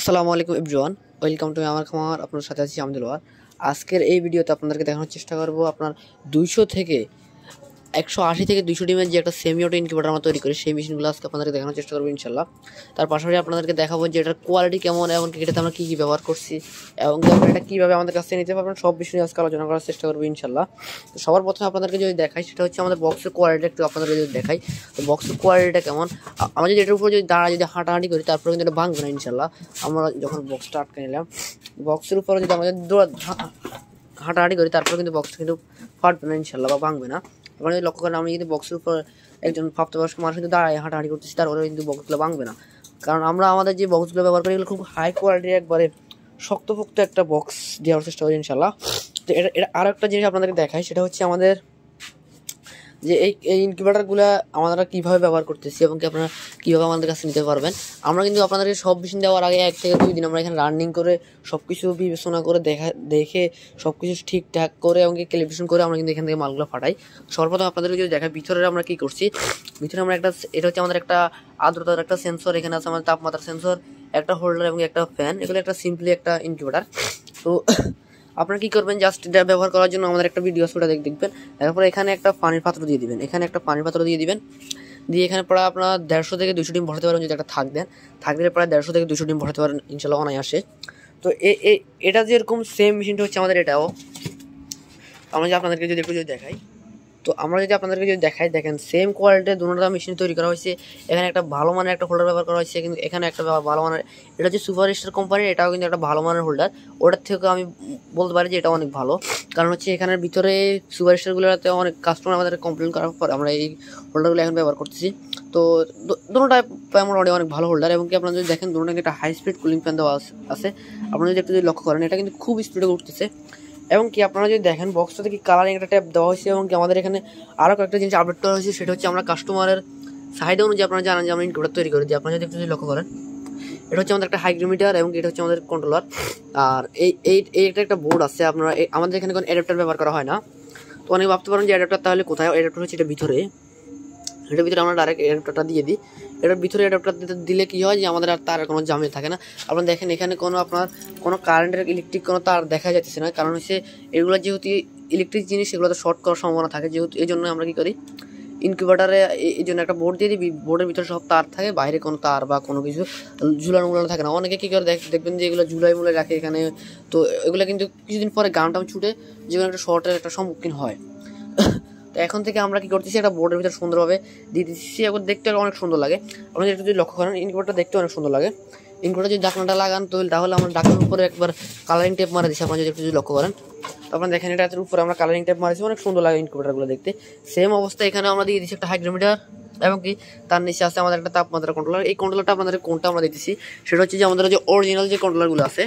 আসসালামু আলাইকুম everyone, welcome to আমার খামার। আপনার সাথে আছি আমি দিলওয়ার। আজকের এই ভিডিওতে আপনাদেরকে দেখানোর চেষ্টা করব আপনার 200 থেকে 180 থেকে 200 ডিমের যে একটা সেমি অটো ইনকিউবেটর আমরা তৈরি করি, সেই মেশিনগুলো আজকে আপনাদেরকে দেখানোর চেষ্টা করবো ইনশাল্লাহ। তার পাশাপাশি আপনাদেরকে দেখাবো যে এটার কোয়ালিটি কেমন এবং এটাতে আমরা কী কী ব্যবহার করছি এবং আপনারা এটা কীভাবে আমাদের কাছ থেকে নিতে পারবেন, সব বিষয়ে আজকে আলোচনা করার চেষ্টা করবো ইনশাল্লাহ। তো সবার প্রথমে আপনাদেরকে যদি দেখাই, সেটা হচ্ছে আমাদের বক্সের কোয়ালিটি একটু আপনাদেরকে যদি দেখাই। তো বক্সের কোয়ালিটিটা কেমন, আমরা যদি এটার উপরে যদি দাঁড়া যদি হাঁটাহাঁটি করি, তারপরে কিন্তু এটা ভাঙবে না ইনশাল্লাহ। আমরা যখন বক্সটা আটকে নিলাম, বক্সের উপরে যদি আমাদের হাঁটাহাঁটি করি, তারপরে কিন্তু বক্সটা কিন্তু ফাটবে না ইনশাল্লাহ বা ভাঙবে না। আপনারা যদি লক্ষ্য করেন, আমি কিন্তু বক্সের উপর একজন প্রাপ্তবয়স্ক মানুষ কিন্তু দাঁড়ায় হাঁটাহাঁটি করতেছি, তারপরে কিন্তু বক্সগুলো ভাঙবে না। কারণ আমরা আমাদের যে বক্সগুলো ব্যবহার করি, এগুলো খুব হাই কোয়ালিটির একবারে শক্তপোক্ত একটা বক্স দেওয়ার চেষ্টা করি ইনশাল্লাহ। তো এটা আরও একটা জিনিস আপনাদেরকে দেখাই, সেটা হচ্ছে আমাদের যে এই ইনকিউবেটরগুলো আমরা কীভাবে ব্যবহার করতেছি এবং কি আপনারা কীভাবে আমাদের কাছে নিতে পারবেন। আমরা কিন্তু আপনাদেরকে সব মেশিন দেওয়ার আগে 1 থেকে 2 দিন আমরা এখানে রানিং করে সব কিছু বিবেচনা করে দেখে সব কিছু ঠিকঠাক করে এবং ক্যালিব্রেশন করে আমরা কিন্তু এখান থেকে মালগুলো ফাটাই। সর্বপ্রথম আপনাদেরকে যদি দেখাই ভিতরে আমরা কী করছি। ভিতরে আমরা এটা হচ্ছে আমাদের একটা আর্দ্রতার একটা সেন্সর, এখানে আছে আমাদের তাপমাত্রার সেন্সর, একটা হোল্ডার এবং একটা ফ্যান। এগুলো একটা সিম্পলি একটা ইনকিউবেটর। তো আপনারা কী করবেন, জাস্ট এটা ব্যবহার করার জন্য আমাদের একটা ভিডিও আছে, ওটা দেখবেন। তারপরে এখানে একটা পানির পাত্র দিয়ে দিবেন, দিয়ে এখানে প্রায় আপনার 150 থেকে 200 ডিম ভরাতে পারেন। যদি একটা থাকলে প্রায় 150 থেকে 200 ডিম ভরাতে পারেন ইনশাল্লাহ অনায়াসে। তো এটা যেরকম সেম মেশিনটা হচ্ছে আমাদের এটাও। আমরা যে আপনাদেরকে যদি একটু দেখাই, তো আমরা যদি আপনাদেরকে দেখাই, দেখেন সেম কোয়ালিটির দুটোটা মেশিন তৈরি করা হয়েছে। এখানে একটা ভালো মানের একটা হোল্ডার ব্যবহার করা হয়েছে, কিন্তু এখানে একটা ভালো মানের, এটা হচ্ছে সুপার স্টার কোম্পানির, এটাও কিন্তু একটা ভালো মানের হোল্ডার। ওটার থেকে আমি বলতে পারি যে এটা অনেক ভালো, কারণ হচ্ছে এখানের ভিতরে সুপার স্টারগুলোতে অনেক কাস্টমার আমাদের কমপ্লেন করার পর আমরা এই হোল্ডারগুলো এখন ব্যবহার করতেছি। তো দুটোটা মোটামুটি অনেক ভালো হোল্ডার। এবং কি আপনারা যদি দেখেন, দুটোটা একটা হাই স্পিড কুলিং ফ্যান দেওয়া আছে। আপনারা যদি একটু লক্ষ্য করেন, এটা কিন্তু খুব স্পিডে উঠতেছে। এবং কি আপনারা যদি দেখেন, বক্সটাতে কি কালারিং একটা ট্যাপ দেওয়া হয়েছে। এবং কি আমাদের এখানে আরও কয়েকটা জিনিস আপডেট করা হয়েছে, সেটা হচ্ছে আমরা কাস্টমারের চাহিদা অনুযায়ী, আপনারা জানেন যে আমরা ইনকিউবেটর তৈরি করি, যে আপনারা যদি একটু লক্ষ্য করেন, এটা হচ্ছে আমাদের একটা হাইগ্রোমিটার এবং এটা হচ্ছে আমাদের কন্ট্রোলার। আর এইটা একটা বোর্ড আছে। আপনারা আমাদের এখানে কোনো অ্যাডাপ্টার ব্যবহার করা হয় না। তো অনেকে ভাবতে পারেন যে অ্যাডাপ্টার তাহলে কোথায়, অ্যাডাপ্টার হচ্ছে এটার ভিতরে আমরা ডাইরেক্ট অ্যাডাপ্টারটা দিয়ে দিই। এটার ভিতরে অ্যাডাপ্টার দিলে কী হয়, যে আমাদের আর তারের কোনো ঝামেলা থাকে না। আপনারা দেখেন এখানে কোনো কারেন্টের ইলেকট্রিক কোনো তার দেখা যাচ্ছে না, কারণ হচ্ছে এগুলো যেহেতু ইলেকট্রিক জিনিস, সেগুলোতে শর্ট করার সম্ভাবনা থাকে। যেহেতু এই জন্য আমরা কী করি, ইনকিউবেটারে এই জন্য একটা বোর্ড দিয়ে দিই। বোর্ডের ভিতরে সব তার থাকে, বাইরে কোনো তার বা কোনো কিছু ঝুলানো মুলানো থাকে না। অনেকে কী করে দেখবেন যে এগুলো ঝুলাই মুলাই রাখে এখানে। তো এগুলো কিন্তু কিছুদিন পরে গানটাম ছুটে যেগুলো একটা শর্টের একটা সম্মুখীন হয়। তো এখন থেকে আমরা কী করতেছি, একটা বোর্ডের ভিতরে সুন্দরভাবে দিয়ে দিচ্ছি, এখন দেখতে অনেক সুন্দর লাগে। আপনারা একটু যদি লক্ষ্য করেন, ইনকিউবেটরটা দেখতে অনেক সুন্দর লাগে। ইনকিউবেটর যদি ঢাকনাটা লাগান, তাহলে আমরা ঢাকনার উপরে একবার কালারিং টেপ মারা দিচ্ছি। আপনারা যদি একটু লক্ষ্য করেন, তো আপনারা দেখেন এটার উপরে আমরা কালারিং টেপ মারেছি, অনেক সুন্দর লাগে ইনকিউবেটরগুলো দেখতে। সেম অবস্থা এখানে আমরা দিয়ে দিচ্ছি একটা হাইগ্রোমিটার, এবং কি তার নিচে আছে আমাদের একটা তাপমাত্রা কন্ট্রোলার। এই কন্ট্রোলারটা আপনাদের কোনটা আমরা দিতেছি, সেটা হচ্ছে যে আমাদের যে অরিজিনাল যে কন্ট্রোলারগুলো আছে,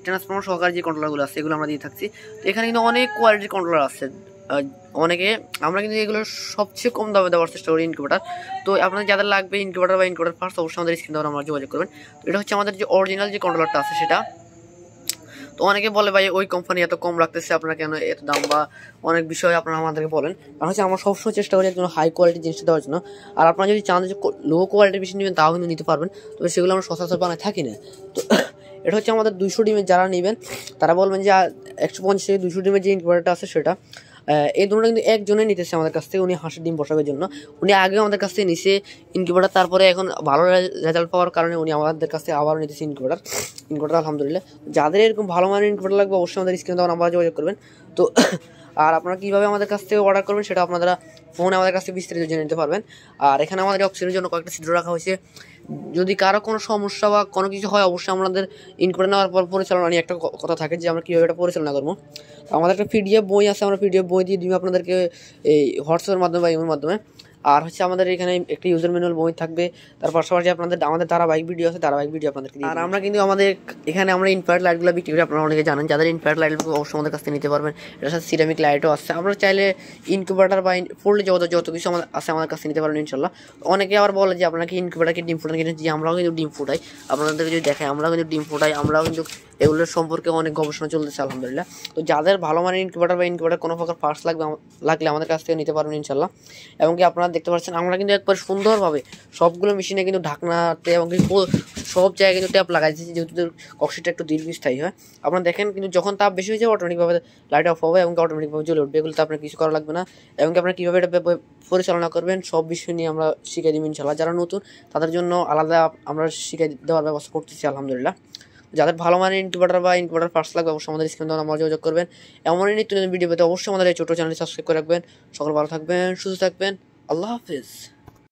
ট্রান্সফর্মার সহকারে যে কন্ট্রোলারগুলো আছে, এগুলো আমরা দিয়ে থাকছি। তো এখানে কিন্তু অনেক কোয়ালিটির কন্ট্রোলার আছে। আমরা কিন্তু এগুলো সবচেয়ে কম দামে দেওয়ার চেষ্টা করি ইনকিউবেটর। তো আপনাদের যাদের লাগবে ইনকিউবেটর বা ইনকিউবেটর পার্টস, অবশ্যই আমাদের স্ক্রিন দ্বারা আমরা যোগাযোগ করবেন। তো এটা হচ্ছে আমাদের যে অরিজিনাল যে কন্ট্রোলারটা আছে সেটা। তো অনেকে বলে, ভাই ওই কোম্পানি এত কম রাখতেছে, আপনারা কেন এত দাম, বা অনেক বিষয় আপনারা আমাদেরকে বলেন। কারণ হচ্ছে আমরা সবসময় চেষ্টা করি একজন হাই কোয়ালিটির জিনিসটা দেওয়ার জন্য। আর আপনারা যদি চান যে লো কোয়ালিটির বেশি নেবেন, তাও কিন্তু নিতে পারবেন, তবে সেগুলো আমরা সচরাচর বানায় থাকি না। তো এটা হচ্ছে আমাদের 200 ডিমের যারা নেবেন, তারা বলবেন যে 150 থেকে 200 ডিমের যে ইনকিউবেটরটা আছে সেটা। এই দুটো কিন্তু একজনে নিতেছে আমাদের কাছ থেকে, উনি হাঁসের ডিম বসাবের জন্য। উনি আগেও আমাদের কাছ থেকে নিছে ইনকিউবেটর, তারপরে এখন ভালো রেজাল্ট পাওয়ার কারণে উনি আমাদের কাছ থেকে আবারও নিতেছে ইনকিউবেটর আলহামদুলিল্লাহ। যাদের এরকম ভালো মানের ইনকিউবেটর লাগবে, অবশ্যই আমাদের স্ক্রিনে দেওয়া নাম্বারে যোগাযোগ করবেন। তো আর আপনারা কীভাবে আমাদের কাছ থেকে অর্ডার করবেন, সেটা আপনারা ফোনে আমাদের কাছ থেকে বিস্তারিত জেনে নিতে পারবেন। আর এখানে আমাদের অক্সিজেনের জন্য কয়েকটা ছিদ্র রাখা হয়েছে। যদি কারো কোনো সমস্যা বা কোনো কিছু হয়, অবশ্যই আমাদের ইনকিউবেটর নেওয়ার পর পরিচালনা নিয়ে একটা কথা থাকে, যে আমরা কীভাবে এটা পরিচালনা করবো। আমাদের একটা পিডিএফ বই আছে, আমরা পিডিএফ বই দিয়ে দিব আপনাদেরকে এই হোয়াটসঅ্যাপের মাধ্যমে বা ইমের মাধ্যমে। আর হচ্ছে আমাদের এখানে একটা ইউজার ম্যানুয়াল বই থাকবে। তার পাশাপাশি আমাদের ধারাবাহিক ভিডিও আছে, ধারাবাহিক ভিডিও আপনাদেরকে। আর আমরা কিন্তু আমাদের এখানে আমরা ইনফ্রারেড লাইটগুলো বিক্রি করি, আপনারা অনেকে জানেন। যাদের ইনফ্রারেড লাইটগুলো অবশ্যই আমাদের কাছ থেকে নিতে পারবেন। এটার সাথে সিরামিক লাইটও আছে। আমরা চাইলে ইনকিউবেটর বা ফুল যত কিছু আছে আমাদের কাছে নিতে পারবেন ইনশাল্লাহ। অনেকে আবার বলে যে আপনারা কি ইনকিউবেটর কি ডিম ফুটান কিনে, যে আমরাও কিন্তু ডিম ফুটাই। আপনাদেরকে যদি দেখাই, আমরাও কিন্তু ডিম ফুটাই, আমরাও কিন্তু এগুলোর সম্পর্কে অনেক গবেষণা চলতেছে আলহামদুলিল্লাহ। তো যাদের ভালো মানের ইনকিউবেটর বা ইনকিউবেটর কোনো প্রকার পার্টস লাগলে আমাদের কাছ থেকে নিতে পারবেন ইনশাল্লাহ। এবং কি আপনারা দেখতে পাচ্ছেন আমরা কিন্তু একবার সুন্দরভাবে সবগুলো মেশিনে কিন্তু ঢাকনাতে এবং সব জায়গায় কিন্তু ট্যাপ লাগাই দিয়েছি, যেহেতু কক্সিটা একটু দীর্ঘস্থায়ী হয়। আপনারা দেখেন কিন্তু যখন তাপ বেশি হয়ে যাবে অটোমেটিকভাবে লাইট অফ হবে এবং অটোমেটিকভাবে জ্বলে উঠবে। এগুলো তো আপনার কিছু করা লাগবে না, এবং আপনারা কীভাবে এটা পরিচালনা করবেন সব বিষয় নিয়ে আমরা শিখিয়ে দিব ইনশাল্লাহ। যারা নতুন তাদের জন্য আলাদা আমরা শিখিয়ে দেওয়ার ব্যবস্থা করতেছি আলহামদুলিল্লাহ। যাদের ভালো মানের ইনকিউবেটর বা ইনকিউবেটর পার্টস লাগবে অবশ্যই আমাদের স্ক্রিনে দেওয়া নাম্বারে যোগাযোগ করবেন। এমনই নিত্য নতুন ভিডিও পেতে অবশ্যই আমাদের এই ছোটো চ্যানেলটি সাবস্ক্রাইব করে রাখবেন। সকলে ভালো থাকবেন, সুস্থ থাকবেন, আল্লাহ হাফিজ।